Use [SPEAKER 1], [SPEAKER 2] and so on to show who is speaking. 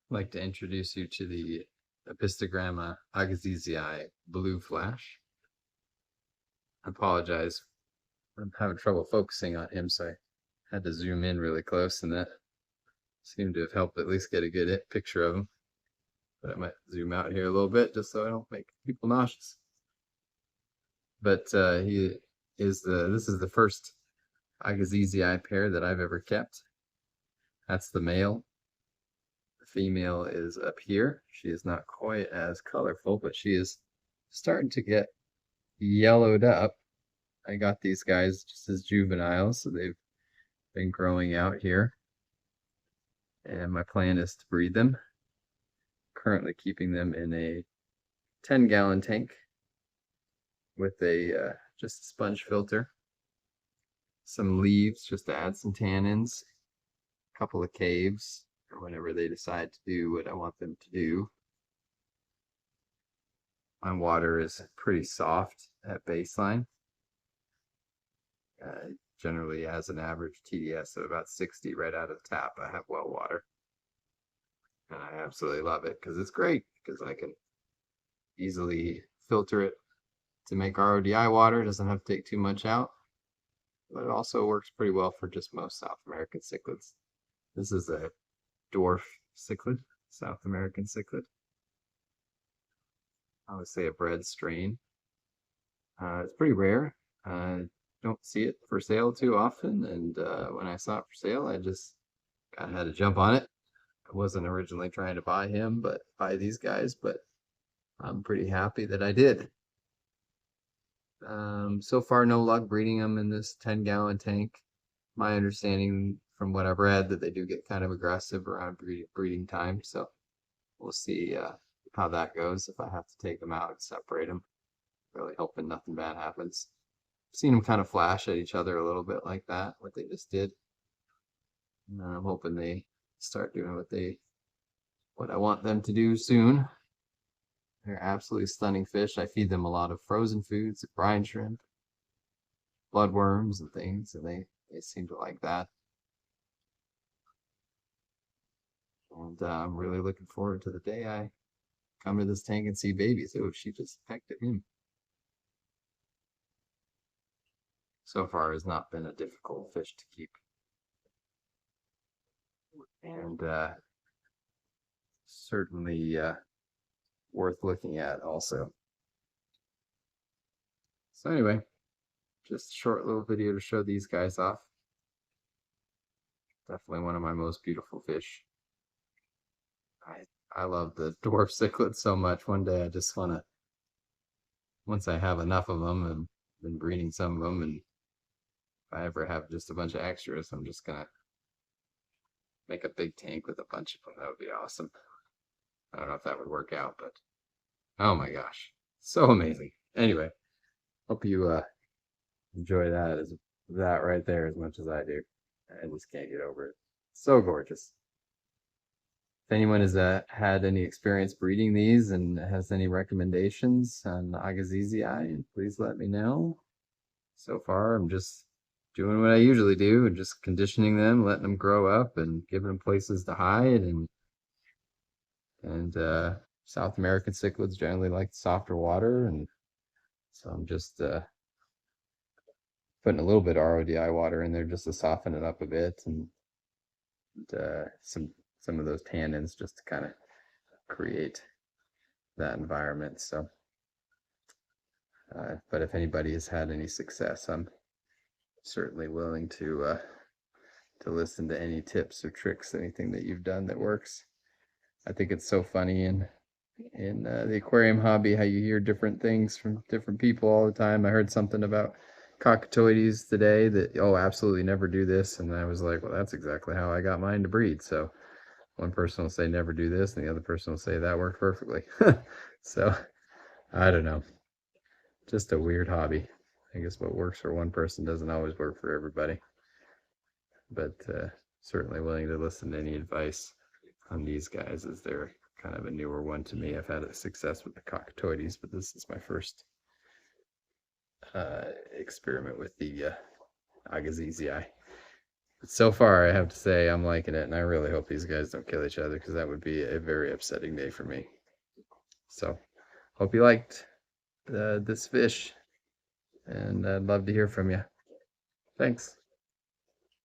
[SPEAKER 1] like to introduce you to the Appistogram Agassizii blue flash. I apologize. I'm having trouble focusing on him, so I had to zoom in really close, and that seemed to have helped at least get a good picture of him. But I might zoom out here a little bit just so I don't make people nauseous. But this is the first Agassizii pair that I've ever kept. That's the male. The female is up here. She is not quite as colorful, but she is starting to get yellowed up. I got these guys just as juveniles, so they've been growing out here. And my plan is to breed them. Currently keeping them in a 10-gallon tank with a just a sponge filter, some leaves just to add some tannins, a couple of caves for whenever they decide to do what I want them to do. My water is pretty soft at baseline. Generally has an average TDS of about 60 right out of the tap. I have well water. And I absolutely love it because it's great because I can easily filter it to make RODI water. It doesn't have to take too much out. But it also works pretty well for just most South American cichlids. This is a dwarf cichlid, South American cichlid. I would say a bred strain. It's pretty rare. Don't see it for sale too often, and when I saw it for sale, I just kind of had to jump on it. I wasn't originally trying to buy these guys, but I'm pretty happy that I did. So far, no luck breeding them in this 10-gallon tank. My understanding from what I've read that they do get kind of aggressive around breeding time, so we'll see how that goes if I have to take them out and separate them. Really hoping nothing bad happens. Seen them kind of flash at each other a little bit like that, what they just did. And I'm hoping they start doing what I want them to do soon. They're absolutely stunning fish. I feed them a lot of frozen foods, brine shrimp, bloodworms, and things, and they seem to like that. And I'm really looking forward to the day I come to this tank and see babies. Oh, she just pecked at him. So far has not been a difficult fish to keep. And certainly worth looking at also. So anyway, just a short little video to show these guys off. Definitely one of my most beautiful fish. I love the dwarf cichlids so much. One day I just want to, once I have enough of them and been breeding some of them, and if I ever have just a bunch of extras, I'm just gonna make a big tank with a bunch of them. That would be awesome. I don't know if that would work out, but oh my gosh, so amazing. Anyway, hope you enjoy that right there as much as I do. I just can't get over it. So gorgeous. If anyone has had any experience breeding these and has any recommendations on Agassizii, please let me know. So far, I'm just doing what I usually do and just conditioning them, letting them grow up and giving them places to hide. And South American cichlids generally like softer water, and so I'm just putting a little bit of RODI water in there just to soften it up a bit, and some of those tannins just to kind of create that environment. So, but if anybody has had any success, I'm certainly willing to listen to any tips or tricks, anything that you've done that works. I think it's so funny in the aquarium hobby how you hear different things from different people all the time. I heard something about cockatoides today that, oh, absolutely never do this, and I was like, well, that's exactly how I got mine to breed. So one person will say never do this, and the other person will say that worked perfectly. So I don't know, just a weird hobby. I guess what works for one person doesn't always work for everybody, but certainly willing to listen to any advice on these guys, as they're kind of a newer one to me. I've had a success with the cockatoides, but this is my first experiment with the Agassizii. so far, I have to say I'm liking it, and I really hope these guys don't kill each other because that would be a very upsetting day for me. So, hope you liked this fish, and I'd love to hear from you. Thanks.